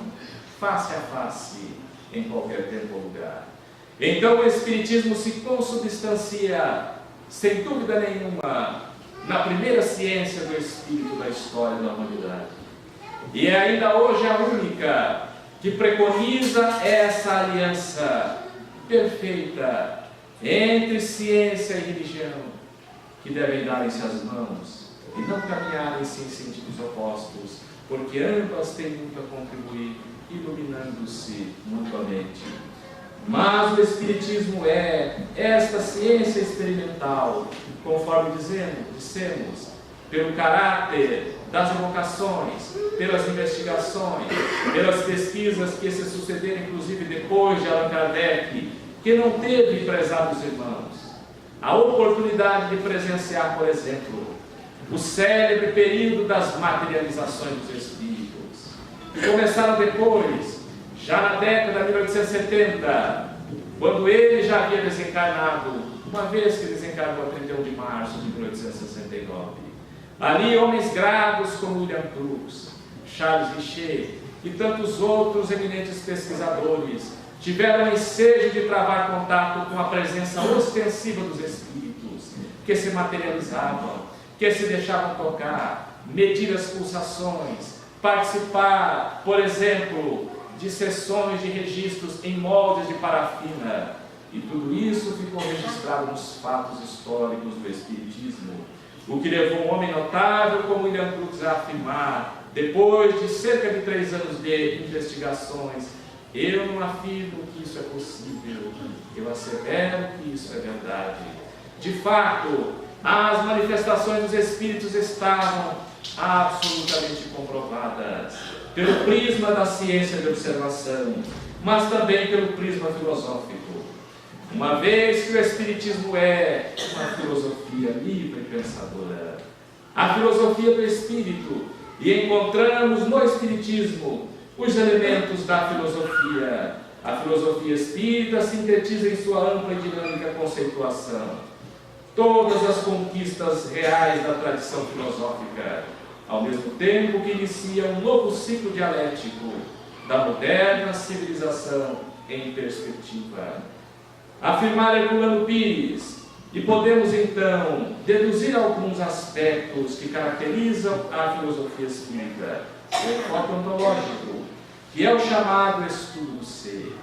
face a face, em qualquer tempo ou lugar. Então o Espiritismo se consubstancia, sem dúvida nenhuma, na primeira ciência do Espírito da história da humanidade. E é ainda hoje a única que preconiza essa aliança perfeita entre ciência e religião, que devem dar-se as mãos e não caminharem-se em sentidos opostos, porque ambas têm muito a contribuir, iluminando-se mutuamente. Mas o Espiritismo é esta ciência experimental, conforme dissemos, pelo caráter das evocações, pelas investigações, pelas pesquisas que se sucederam, inclusive depois de Allan Kardec, que não teve, prezados irmãos, a oportunidade de presenciar, por exemplo, o célebre período das materializações dos espíritos, que começaram depois, já na década de 1870, quando ele já havia desencarnado, uma vez que desencarnou a 31 de março de 1869. Ali, homens graves como William Crookes, Charles Richer e tantos outros eminentes pesquisadores tiveram ensejo de travar contato com a presença ostensiva dos espíritos, que se materializavam, que se deixavam tocar, medir as pulsações, participar, por exemplo, de sessões de registros em moldes de parafina. E tudo isso ficou registrado nos fatos históricos do Espiritismo, o que levou um homem notável como William Crookes a afirmar, depois de cerca de 3 anos de investigações: eu não afirmo que isso é possível, eu assevero que isso é verdade. De fato, as manifestações dos Espíritos estavam absolutamente comprovadas pelo prisma da ciência de observação, mas também pelo prisma filosófico. Uma vez que o Espiritismo é uma filosofia livre e pensadora, a filosofia do Espírito, e encontramos no Espiritismo os elementos da filosofia. A filosofia espírita sintetiza em sua ampla e dinâmica conceituação todas as conquistas reais da tradição filosófica, ao mesmo tempo que inicia um novo ciclo dialético da moderna civilização em perspectiva. Afirmar Herculano Pires, e podemos então deduzir alguns aspectos que caracterizam a filosofia espírita. O enfoque ontológico, que é o chamado estudo do ser.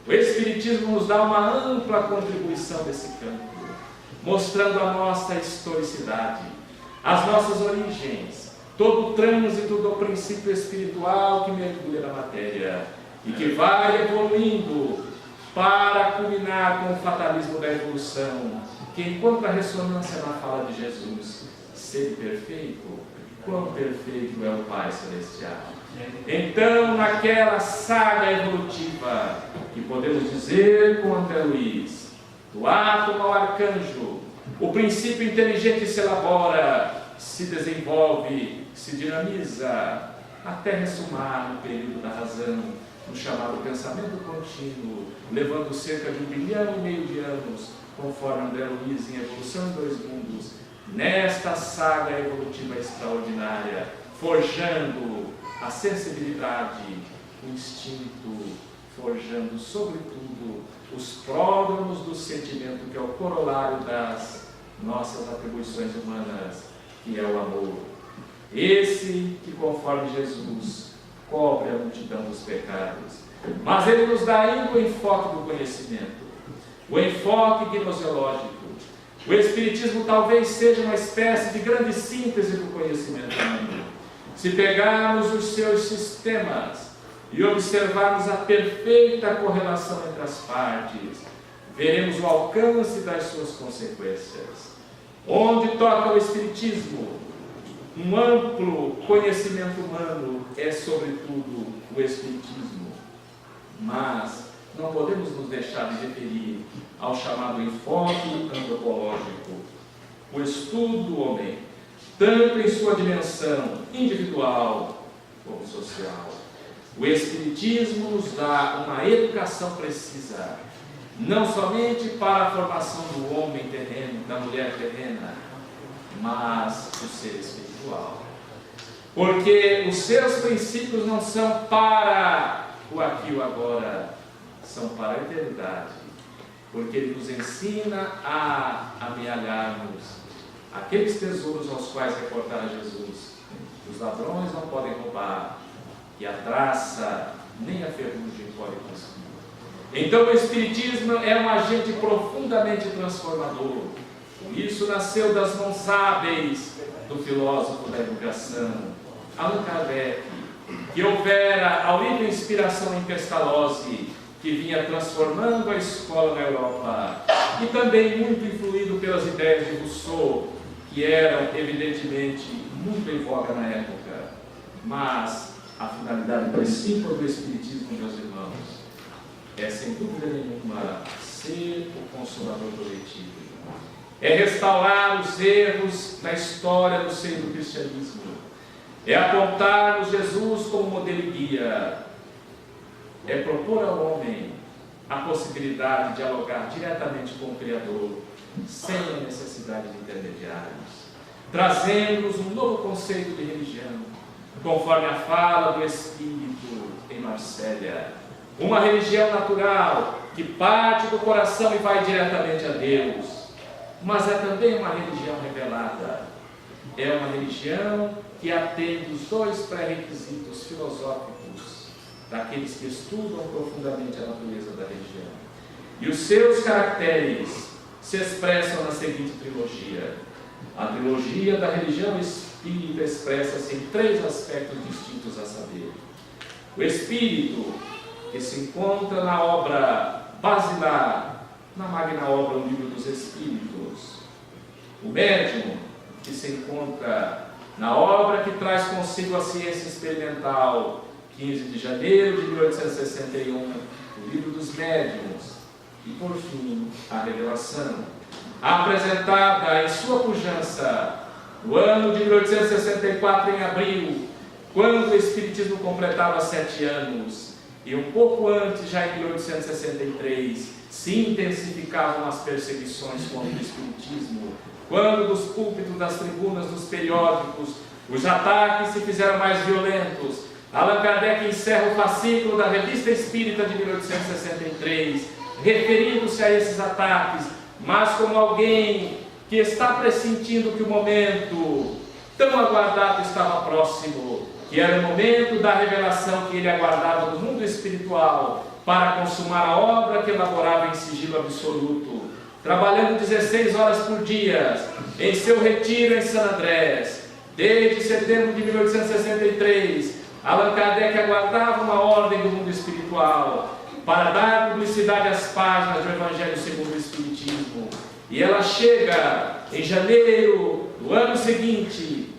O Espiritismo nos dá uma ampla contribuição nesse campo, mostrando a nossa historicidade, as nossas origens, todo o trânsito do princípio espiritual que mergulha na matéria e que vai evoluindo para culminar com o fatalismo da evolução, que encontra ressonância na fala de Jesus: ser perfeito, quão perfeito é o Pai Celestial. Então, naquela saga evolutiva, que podemos dizer com André Luiz, do átomo ao arcanjo, o princípio inteligente se elabora, se desenvolve, se dinamiza, até ressumar no período da razão, no chamado pensamento contínuo, levando cerca de 1,5 bilhão de anos, conforme André Luiz em Evolução em Dois Mundos, nesta saga evolutiva extraordinária, forjando a sensibilidade, o instinto, forjando, sobretudo, os pródromos do sentimento, que é o corolário das nossas atribuições humanas, que é o amor. Esse que, conforme Jesus, cobre a multidão dos pecados. Mas ele nos dá ainda o enfoque do conhecimento, o enfoque gnoseológico. O Espiritismo talvez seja uma espécie de grande síntese do conhecimento humano. Se pegarmos os seus sistemas e observarmos a perfeita correlação entre as partes, veremos o alcance das suas consequências. Onde toca o Espiritismo, um amplo conhecimento humano é, sobretudo, o Espiritismo. Mas não podemos nos deixar de referir ao chamado enfoque antropológico, o estudo do homem, tanto em sua dimensão individual como social. O Espiritismo nos dá uma educação precisa, não somente para a formação do homem terreno, da mulher terrena, mas do ser espiritual. Porque os seus princípios não são para o aqui e o agora, são para a eternidade. Porque ele nos ensina a amealharmos aqueles tesouros aos quais reportar Jesus. Os ladrões não podem roubar, e a traça nem a ferrugem podem consumir. Então o Espiritismo é um agente profundamente transformador. Isso nasceu das mãos hábeis do filósofo da educação, Allan Kardec, que houvera a única inspiração em Pestalozzi, que vinha transformando a escola na Europa, e também muito influído pelas ideias de Rousseau, que eram evidentemente muito em voga na época. Mas a finalidade principal do Espiritismo, meus irmãos, é sem dúvida nenhuma ser o consolador coletivo. É restaurar os erros da história do seio do cristianismo. É apontar-nos Jesus como modelo e guia. É propor ao homem a possibilidade de dialogar diretamente com o Criador, sem a necessidade de intermediários, trazendo-nos um novo conceito de religião, conforme a fala do Espírito em Marsella. Uma religião natural, que parte do coração e vai diretamente a Deus, mas é também uma religião revelada. É uma religião que atende os dois pré-requisitos filosóficos daqueles que estudam profundamente a natureza da religião. E os seus caracteres se expressam na seguinte trilogia. A trilogia da religião espírita expressa-se em 3 aspectos distintos, a saber: o espírito, que se encontra na obra basilar, na magna obra O Livro dos Espíritos; o médium, que se encontra na obra que traz consigo a ciência experimental, 15 de janeiro de 1861, O Livro dos Médiuns; e, por fim, a revelação, apresentada em sua pujança no ano de 1864, em abril, quando o Espiritismo completava 7 anos, e um pouco antes, já em 1863, se intensificavam as perseguições contra o Espiritismo, quando dos púlpitos, das tribunas, dos periódicos, os ataques se fizeram mais violentos. Allan Kardec encerra o fascículo da Revista Espírita de 1863, referindo-se a esses ataques, mas como alguém que está pressentindo que o momento tão aguardado estava próximo, que era o momento da revelação que ele aguardava do mundo espiritual para consumar a obra que elaborava em sigilo absoluto, trabalhando 16 horas por dia em seu retiro em San Andrés. Desde setembro de 1863, Allan Kardec aguardava uma ordem do mundo espiritual para dar publicidade às páginas do Evangelho segundo o Espiritismo. E ela chega em janeiro do ano seguinte,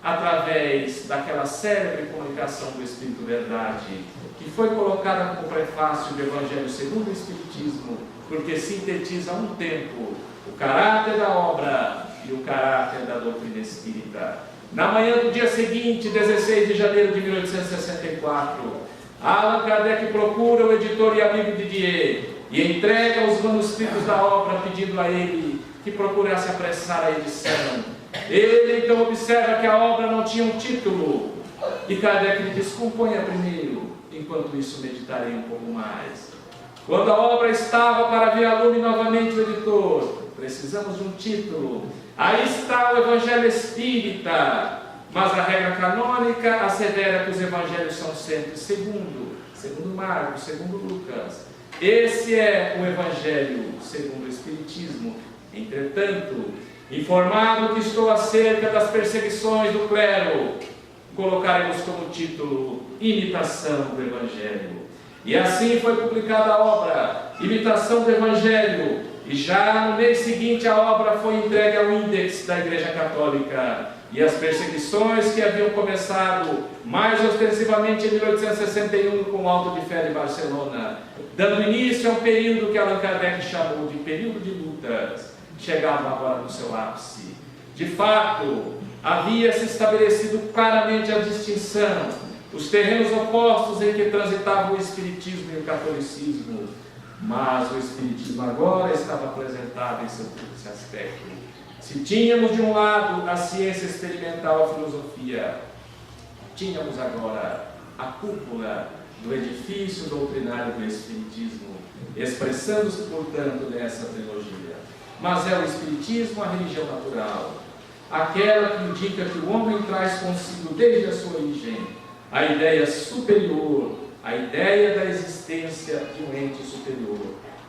através daquela célebre comunicação do Espírito Verdade, que foi colocada como prefácio do Evangelho segundo o Espiritismo, porque sintetiza a um tempo o caráter da obra e o caráter da doutrina espírita. Na manhã do dia seguinte, 16 de janeiro de 1864, Allan Kardec procura o editor e amigo Didier e entrega os manuscritos da obra, pedindo a ele que procurasse apressar a edição. Ele então observa que a obra não tinha um título, e Kardec lhe diz: componha primeiro, enquanto isso meditarei um pouco mais. Quando a obra estava para vir a lume novamente o editor: precisamos de um título. Aí está o Evangelho Espírita, mas a regra canônica assevera que os evangelhos são sempre segundo Marcos, segundo Lucas. Esse é o Evangelho segundo o Espiritismo. Entretanto, informado que estou acerca das perseguições do clero, colocaremos como título Imitação do Evangelho. E assim foi publicada a obra Imitação do Evangelho, e já no mês seguinte a obra foi entregue ao Índex da Igreja Católica. E as perseguições que haviam começado mais ostensivamente em 1861 com o Auto de Fé de Barcelona, dando início a um período que Allan Kardec chamou de período de lutas, chegavam agora no seu ápice. De fato, havia se estabelecido claramente a distinção, os terrenos opostos em que transitavam o Espiritismo e o Catolicismo, mas o Espiritismo agora estava apresentado em seu esse aspecto. Se tínhamos de um lado a ciência experimental, a filosofia, tínhamos agora a cúpula do edifício doutrinário do Espiritismo, expressando-se, portanto, nessa trilogia. Mas é o Espiritismo a religião natural, aquela que indica que o homem traz consigo desde a sua origem a ideia superior, a ideia da existência de um ente superior,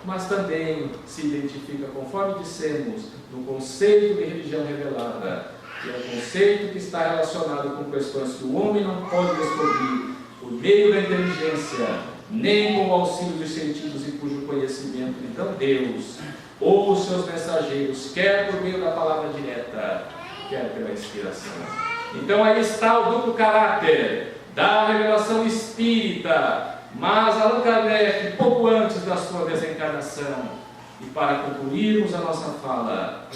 mas também se identifica, conforme dissemos, no conceito de religião revelada, que é um conceito que está relacionado com questões que o homem não pode descobrir por meio da inteligência, nem com o auxílio dos sentidos, e cujo conhecimento lhe dão Deus ou os seus mensageiros, quer por meio da palavra direta, quer pela inspiração. Então aí está o duplo caráter da revelação espírita. Mas Allan Kardec, pouco antes da sua desencarnação, e para concluirmos a nossa fala,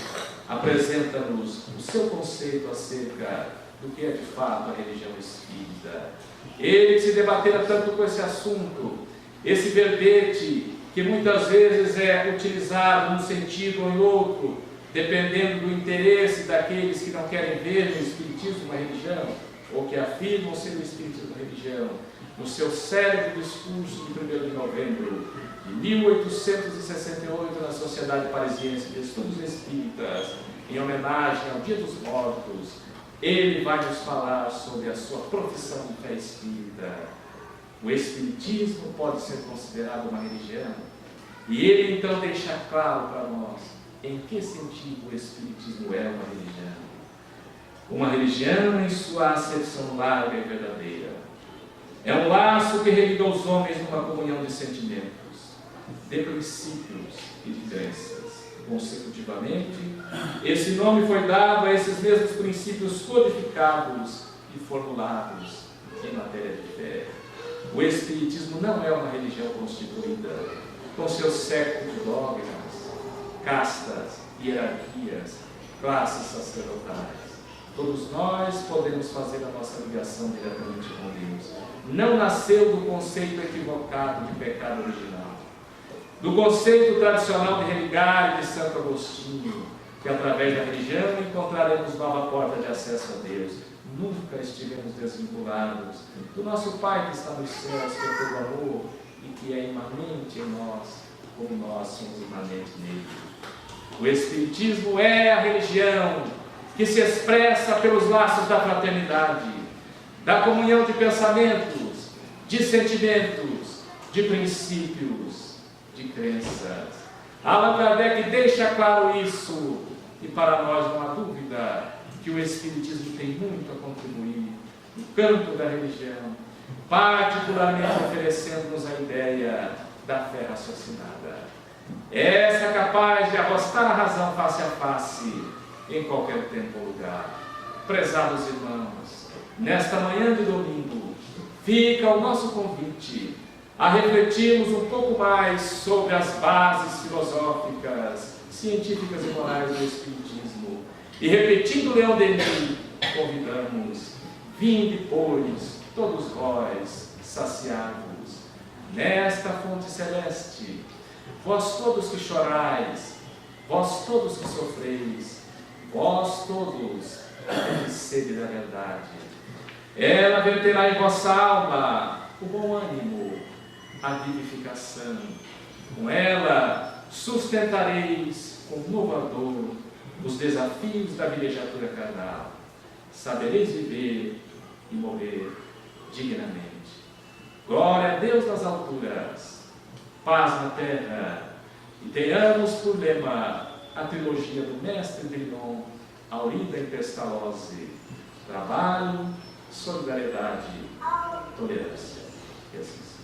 apresenta-nos o seu conceito acerca do que é de fato a religião espírita. Ele que se debatera tanto com esse assunto, esse verbete que muitas vezes é utilizado num sentido ou em outro, dependendo do interesse daqueles que não querem ver no Espiritismo uma religião, ou que afirmam ser o Espiritismo uma religião. No seu célebre discurso de 1º de novembro de 1868, na Sociedade Parisiense de Estudos Espíritas, em homenagem ao Dia dos Mortos, ele vai nos falar sobre a sua profissão de fé espírita. O Espiritismo pode ser considerado uma religião? E ele então deixa claro para nós em que sentido o Espiritismo é uma religião. Uma religião em sua acepção larga e verdadeira. É um laço que religa os homens numa comunhão de sentimentos, de princípios e de crenças. Consecutivamente, esse nome foi dado a esses mesmos princípios codificados e formulados em matéria de fé. O Espiritismo não é uma religião constituída com seus séculos de dogmas, castas, hierarquias, classes sacerdotais. Todos nós podemos fazer a nossa ligação diretamente com Deus. Não nasceu do conceito equivocado de pecado original, do conceito tradicional de religar e de Santo Agostinho, que através da religião encontraremos nova porta de acesso a Deus. Nunca estivemos desvinculados do nosso Pai que está nos céus, que é todo amor e que é imanente em nós, como nós somos imanentes nele. O Espiritismo é a religião que se expressa pelos laços da fraternidade, da comunhão de pensamentos, de sentimentos, de princípios, de crenças. Allan Kardec deixa claro isso, e para nós não há dúvida que o Espiritismo tem muito a contribuir no campo da religião, particularmente oferecendo-nos a ideia da fé raciocinada. Essa é capaz de arrostar a razão face a face, em qualquer tempo ou lugar. Prezados irmãos, nesta manhã de domingo, fica o nosso convite a refletirmos um pouco mais sobre as bases filosóficas, científicas e morais do Espiritismo. E repetindo Leão Denis, convidamos: vinde, pois, todos vós, saciar-vos nesta fonte celeste. Vós todos que chorais, vós todos que sofreis, vós todos que tendes sede da verdade. Ela verterá em vossa alma o bom ânimo, a vivificação. Com ela sustentareis com novo ardor os desafios da vilegiatura carnal. Sabereis viver e morrer dignamente. Glória a Deus nas alturas, paz na terra. E tenhamos por lema a trilogia do mestre Brinon, Aurida e Pestalozzi: trabalho, solidariedade, tolerância. E assim seja.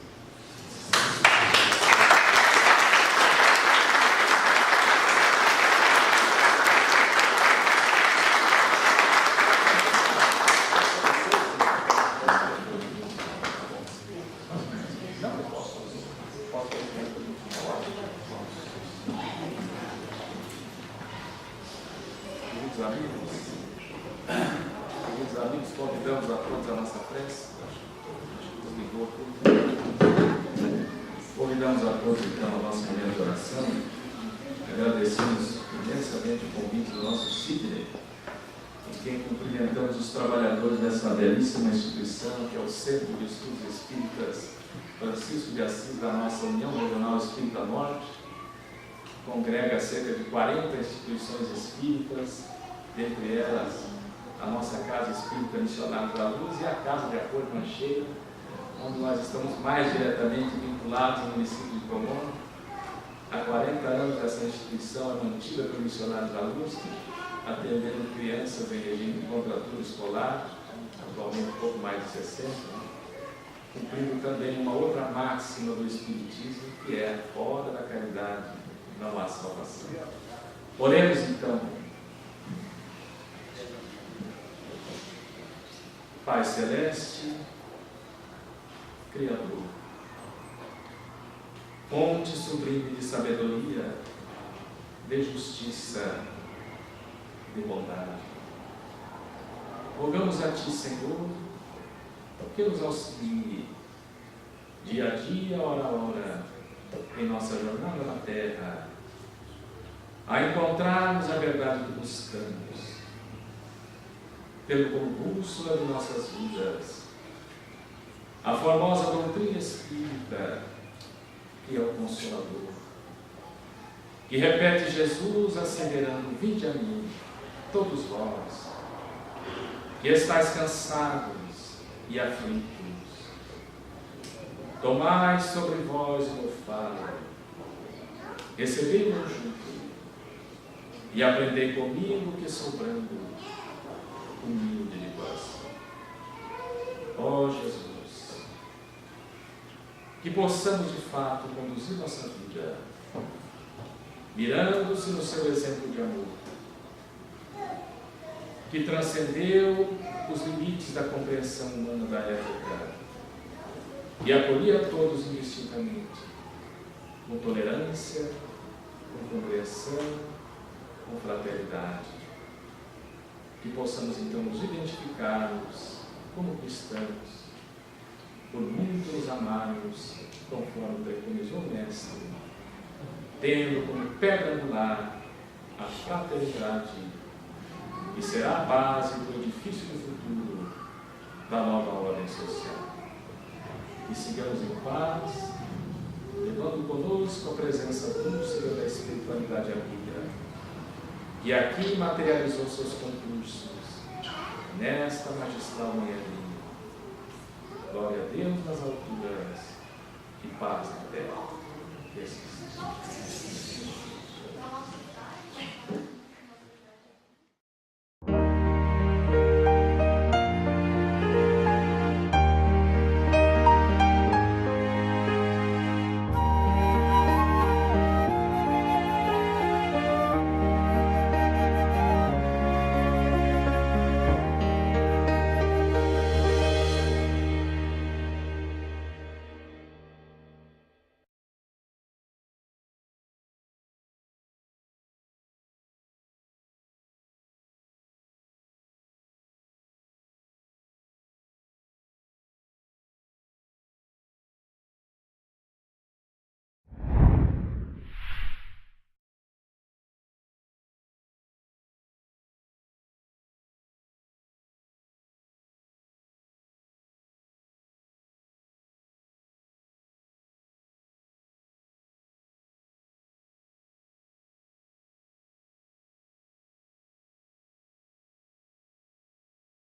Queridos amigos, convidamos a todos a nossa prece. Convidamos a todos então a nossa momento de oração. Agradecemos imensamente o convite do nosso Sidney, em quem cumprimentamos os trabalhadores dessa belíssima instituição, que é o Centro de Estudos Espíritas Francisco de Assis, da nossa União Regional Espírita Norte. Congrega cerca de 40 instituições espíritas, dentre elas a nossa Casa Espírita Missionários da Luz e a Casa de Apoio Mancheira, onde nós estamos mais diretamente vinculados no município de Cromona. Há 40 anos essa instituição é mantida pelo Missionários da Luz, atendendo crianças em regime de contraturno escolar, atualmente um pouco mais de 60, cumprindo também uma outra máxima do Espiritismo, que é: fora da caridade não há salvação. Oremos então. Pai Celeste, Criador, fonte sublime de sabedoria, de justiça, de bondade, rogamos a Ti, Senhor, que nos auxilie dia a dia, hora a hora, em nossa jornada na terra, a encontrarmos a verdade que buscamos, tendo como bússola de nossas vidas a formosa doutrina espírita, que é o Consolador, que repete Jesus asseverando: vinde a mim, todos vós, que estáis cansados e aflitos, tomai sobre vós o meu fardo, recebei o meu jugo, e aprendei comigo, que sou brando, humilde de coração. Ó Jesus, que possamos de fato conduzir nossa vida, mirando-se no seu exemplo de amor, que transcendeu os limites da compreensão humana da época e acolhia a todos indistintamente, com tolerância, com compreensão, com fraternidade. Que possamos então nos identificarmos como cristãos, por muito nos amarmos, conforme preconizou o Mestre, tendo como pedra angular a fraternidade, que será a base do edifício do futuro da nova ordem social. E sigamos em paz, levando conosco a presença dulce da espiritualidade amiga, que aqui materializou seus concursos nesta magistral manhã linda. Glória a Deus nas alturas e paz na terra.